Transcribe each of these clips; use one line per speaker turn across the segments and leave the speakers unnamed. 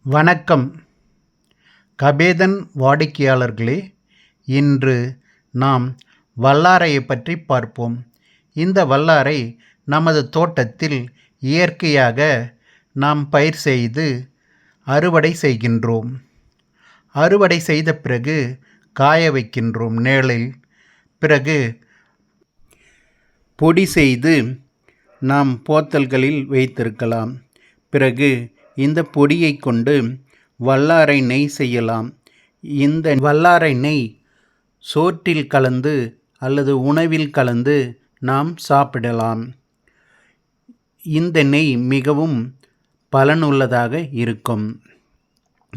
வணக்கம். கபேதன் வாடிக்கையாளர்களே, இன்று நாம் வல்லாரையைப் பற்றி பார்ப்போம். இந்த வல்லாரை நமது தோட்டத்தில் இயற்கையாக நாம் பயிர் செய்து அறுவடை செய்கின்றோம். அறுவடை செய்த பிறகு காய வைக்கின்றோம் நிழலில். பிறகு பொடி செய்து நாம் போத்தல்களில் வைத்திருக்கலாம். பிறகு இந்த பொடியை கொண்டு வல்லாரை நெய் செய்யலாம். இந்த வல்லாரை நெய் சோற்றில் கலந்து அல்லது உணவில் கலந்து நாம் சாப்பிடலாம். இந்த நெய் மிகவும் பலனுள்ளதாக இருக்கும்.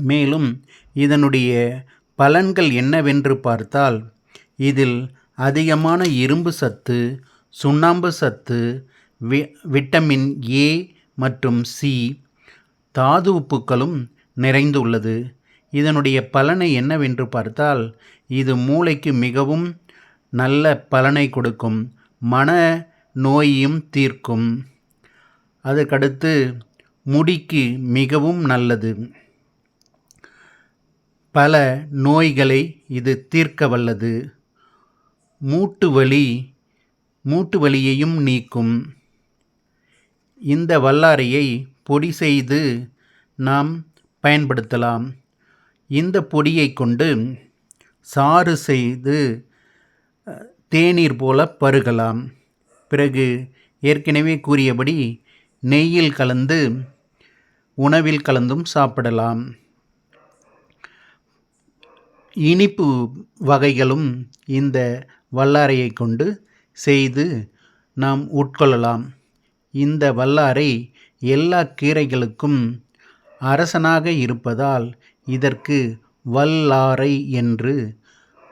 மேலும் இதனுடைய பலன்கள் என்னவென்று பார்த்தால், இதில் அதிகமான இரும்பு சத்து, சுண்ணாம்பு சத்து, விட்டமின் ஏ மற்றும் சி, தாது உப்புக்களும் நிறைந்துள்ளது. இதனுடைய பலனை என்னவென்று பார்த்தால், இது மூளைக்கு மிகவும் நல்ல பலனை கொடுக்கும். மன நோயையும் தீர்க்கும். அதுக்கடுத்து முடிக்கு மிகவும் நல்லது. பல நோய்களை இது தீர்க்க வல்லது. மூட்டு வலியையும் நீக்கும். இந்த வல்லாரையை பொடி செய்து நாம் பயன்படுத்தலாம். இந்த பொடியை கொண்டு சாறு செய்து தேநீர் போல பருகலாம். பிறகு ஏற்கனவே கூறியபடி நெய்யில் கலந்து உணவில் கலந்தும் சாப்பிடலாம். இனிப்பு வகைகளும் இந்த வல்லாரையை கொண்டு செய்து நாம் உட்கொள்ளலாம். இந்த வல்லாரை எல்லா கீரைகளுக்கும் அரசனாக இருப்பதால் இதற்கு வல்லாரை என்று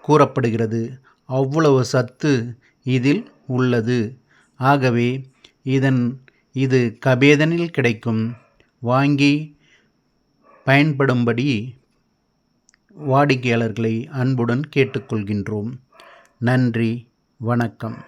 கூறப்படுகிறது. அவ்வளவு சத்து இதில் உள்ளது. ஆகவே இது கபேதனில் கிடைக்கும். வாங்கி பயன்படும்படி வாடிக்கையாளர்களை அன்புடன் கேட்டுக்கொள்கின்றோம். நன்றி, வணக்கம்.